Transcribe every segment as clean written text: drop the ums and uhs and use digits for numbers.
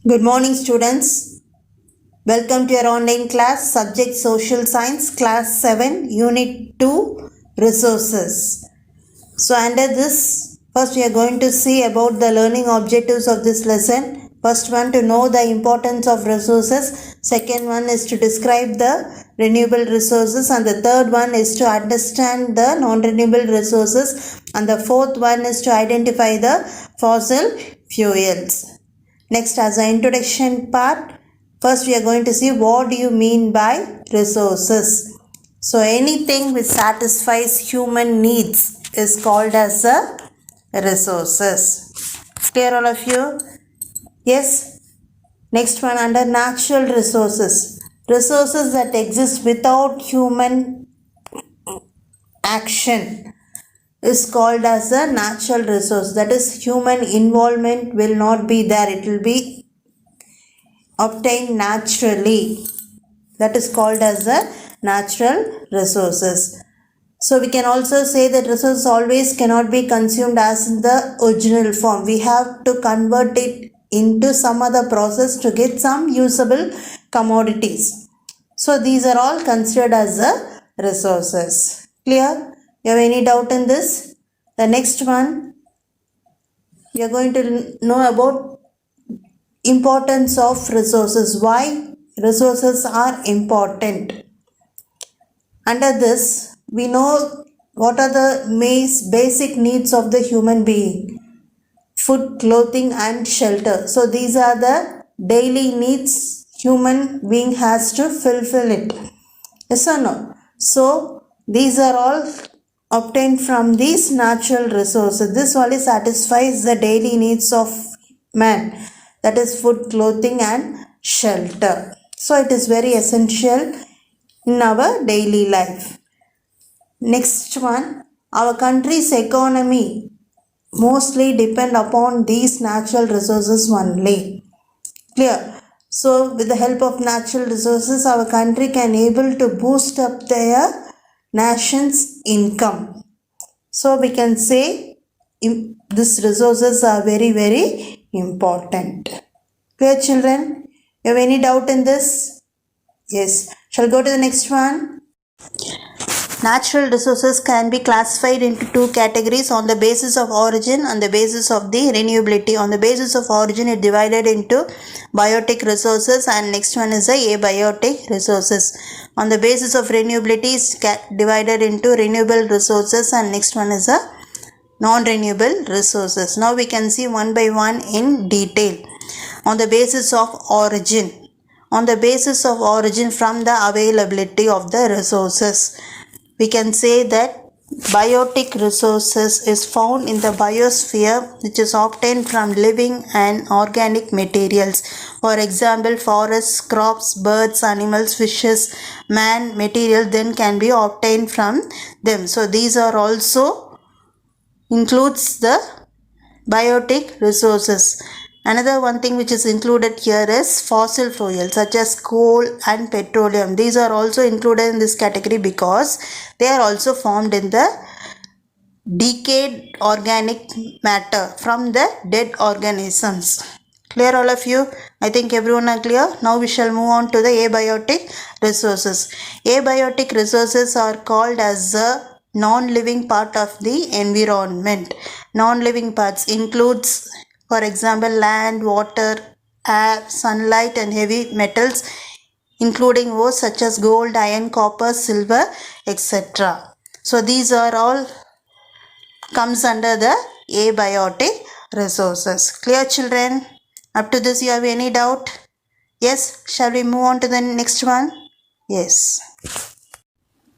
Good morning, students. Welcome to your online class, Subject Social Science, Class 7, Unit 2, Resources. So, under this, first we are going to see about the learning objectives of this lesson. First one, to know the importance of resources. Second one is to describe the renewable resources. And the third one is to understand the non-renewable resources. And the fourth one is to identify the fossil fuels. Next, as an introduction part, first we are going to see what do you mean by resources. So, anything which satisfies human needs is called as a resources. Clear all of you? Yes. Next one, under natural resources. Resources that exist without human action is called as a natural resource. That is, human involvement will not be there. It will be obtained naturally. That is called as a natural resources. So we can also say that resources always cannot be consumed as in the original form. We have to convert it into some other process to get some usable commodities. So these are all considered as the resources. Clear? You have any doubt in this? The next one, we are going to know about importance of resources. Why resources are important. Under this, we know what are the basic needs of the human being: food, clothing and shelter. So these are the daily needs human being has to fulfill it. Yes or no? So these are all obtained from these natural resources. This only satisfies the daily needs of man, that is food, clothing and shelter. So it is very essential in our daily life. Next one, our country's economy mostly depend upon these natural resources only. Clear? So with the help of natural resources, our country can able to boost up their nation's income. So we can say these resources are very important. Clear, children? You have any doubt in this? Yes. Shall we go to the next one? Natural resources can be classified into two categories: on the basis of origin and the basis of the renewability. On the basis of origin, it divided into biotic resources, and next one is the abiotic resources. On the basis of renewability, is divided into renewable resources, and next one is the non-renewable resources. Now we can see one by one in detail. On the basis of origin. On the basis of origin, from the availability of the resources, we can say that biotic resources is found in the biosphere, which is obtained from living and organic materials. For example, forests, crops, birds, animals, fishes, man, material then can be obtained from them. So these are also includes the biotic resources. Another one thing which is included here is fossil fuels such as coal and petroleum. These are also included in this category because they are also formed in the decayed organic matter from the dead organisms. Clear all of you? I think everyone are clear. Now we shall move on to the abiotic resources. Abiotic resources are called as the non-living part of the environment. Non-living parts includes, for example, land, water, air, sunlight and heavy metals, including ores such as gold, iron, copper, silver, etc. So these are all comes under the abiotic resources. Clear, children? Up to this, you have any doubt? Yes? Shall we move on to the next one? Yes.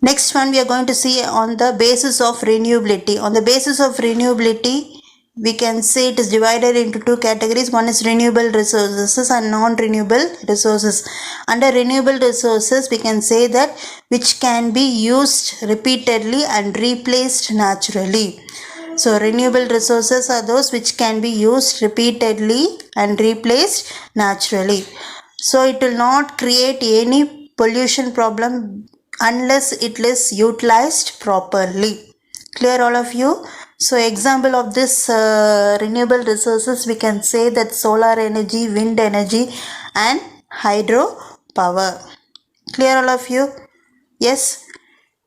Next one, we are going to see on the basis of renewability. On the basis of renewability, we can say it is divided into two categories. One is renewable resources and non-renewable resources. Under renewable resources, we can say that which can be used repeatedly and replaced naturally. So renewable resources are those which can be used repeatedly and replaced naturally. So it will not create any pollution problem unless it is utilized properly. Clear all of you? So example of this renewable resources, we can say that solar energy, wind energy and hydro power. Clear all of you? Yes.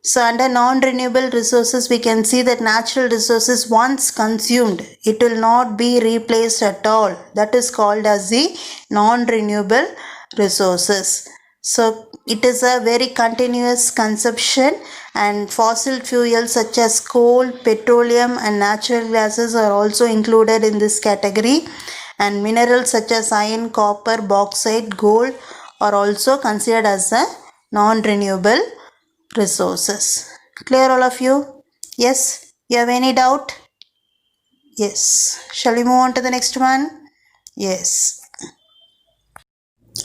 So under non-renewable resources, we can see that natural resources once consumed, it will not be replaced at all. That is called as the non-renewable resources. So it is a very continuous consumption, and fossil fuels such as coal, petroleum and natural gases are also included in this category, and minerals such as iron, copper, bauxite, gold are also considered as a non-renewable resources. Clear all of you? Yes? You have any doubt? Yes. Shall we move on to the next one? Yes.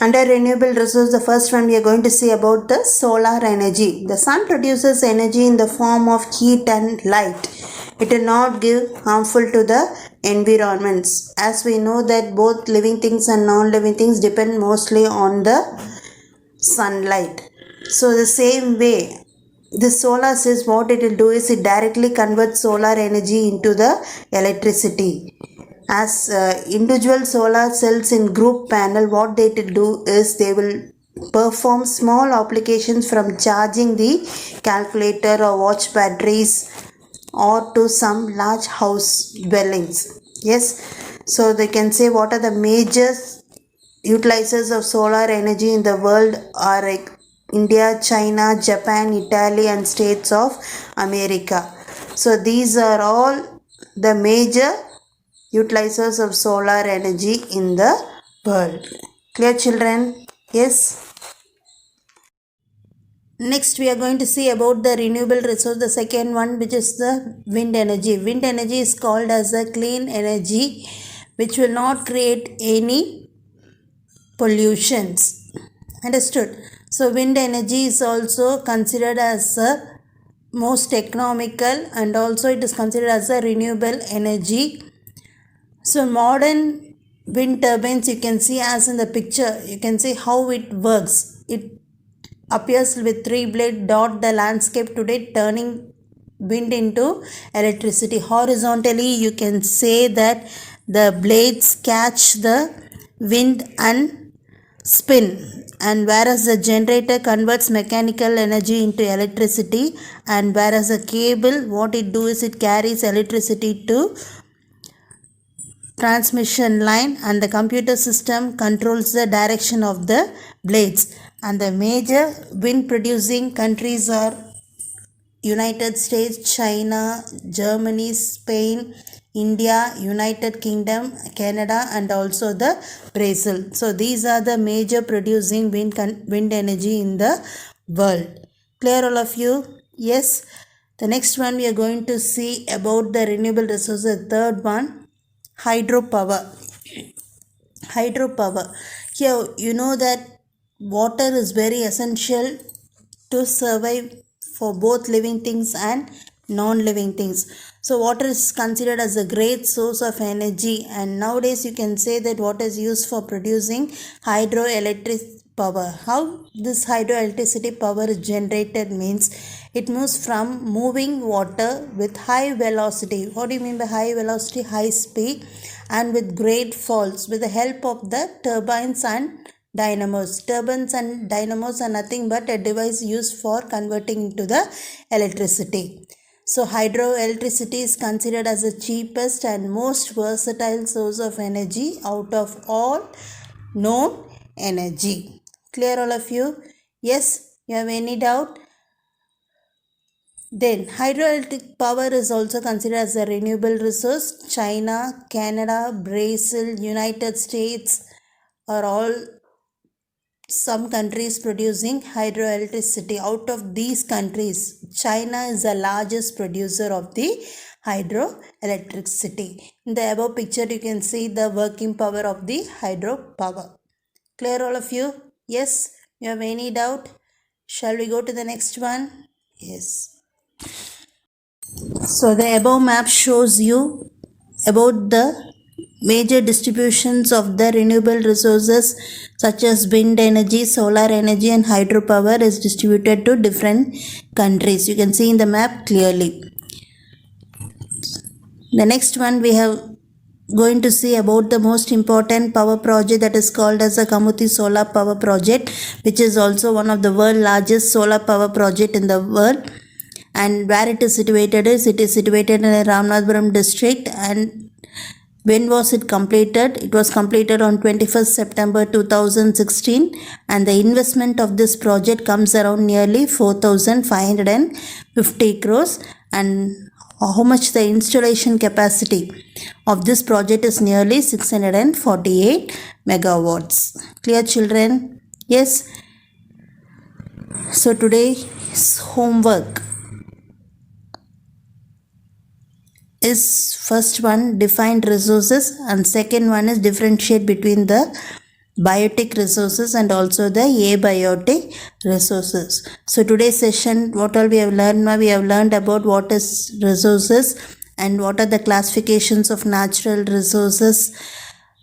Under renewable resource, the first one we are going to see about the solar energy. The sun produces energy in the form of heat and light. It will not give harmful to the environments. As we know that both living things and non-living things depend mostly on the sunlight. So the same way, the solar cells, what it will do is it directly converts solar energy into the electricity. As individual solar cells in group panel, what they will do is they will perform small applications from charging the calculator or watch batteries or to some large house dwellings. Yes, so they can say what are the major utilizers of solar energy in the world are like India, China, Japan, Italy and states of America. So these are all the major utilizers of solar energy in the world. Clear children? Yes. Next we are going to see about the renewable resource, the second one, which is the wind energy. Wind energy is called as a clean energy which will not create any pollutions. Understood? So wind energy is also considered as a most economical, and also it is considered as a renewable energy. So modern wind turbines, you can see as in the picture, you can see how it works. It appears with 3 blade dot the landscape today, turning wind into electricity. Horizontally, you can say that the blades catch the wind and spin, and whereas the generator converts mechanical energy into electricity, and whereas the cable, what it do is it carries electricity to transmission line, and the computer system controls the direction of the blades. And the major wind producing countries are United States, China, Germany, Spain, India, United Kingdom, Canada and also the Brazil. So these are the major producing wind energy in the world. Clear all of you? Yes. The next one we are going to see about the renewable resources. Third one, hydropower. Hydropower. Here you know that water is very essential to survive for both living things and non-living things. So water is considered as a great source of energy, and nowadays you can say that water is used for producing hydroelectric power. How this hydroelectricity power is generated means it moves from moving water with high velocity. What do you mean by high velocity? High speed, and with great falls with the help of the turbines and dynamos. Turbines and dynamos are nothing but a device used for converting into the electricity. So hydroelectricity is considered as the cheapest and most versatile source of energy out of all known energy. Clear all of you? Yes? You have any doubt? Then hydroelectric power is also considered as a renewable resource. China, Canada, Brazil, United States are all some countries producing hydroelectricity. Out of these countries, China is the largest producer of the hydroelectricity. In the above picture, you can see the working power of the hydropower. Clear all of you? Yes? You have any doubt? Shall we go to the next one? Yes. So the above map shows you about the major distributions of the renewable resources such as wind energy, solar energy and hydropower is distributed to different countries. You can see in the map clearly. The next one we have going to see about the most important power project, that is called as the Kamuti Solar Power Project, which is also one of the world's largest solar power project in the world. And where it is situated is, it is situated in Ramanathapuram district. And when was it completed? It was completed on 21st September 2016, and the investment of this project comes around nearly 4,550 crores. And how much the installation capacity of this project is nearly 648 megawatts. Clear, children? Yes. So today's homework is, first one, defined resources, and second one is differentiate between the biotic resources and also the abiotic resources. So today's session, what all we have learned? We have learned about what is resources and what are the classifications of natural resources.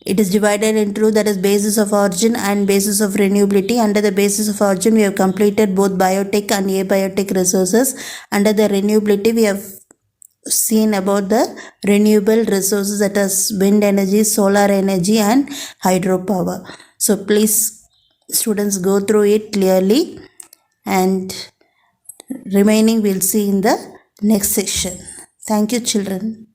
It is divided into, that is, basis of origin and basis of renewability. Under the basis of origin, we have completed both biotic and abiotic resources. Under the renewability, we have seen about the renewable resources, that is wind energy, solar energy and hydropower. So please, students, go through it clearly, and remaining we'll see in the next session. Thank you, children.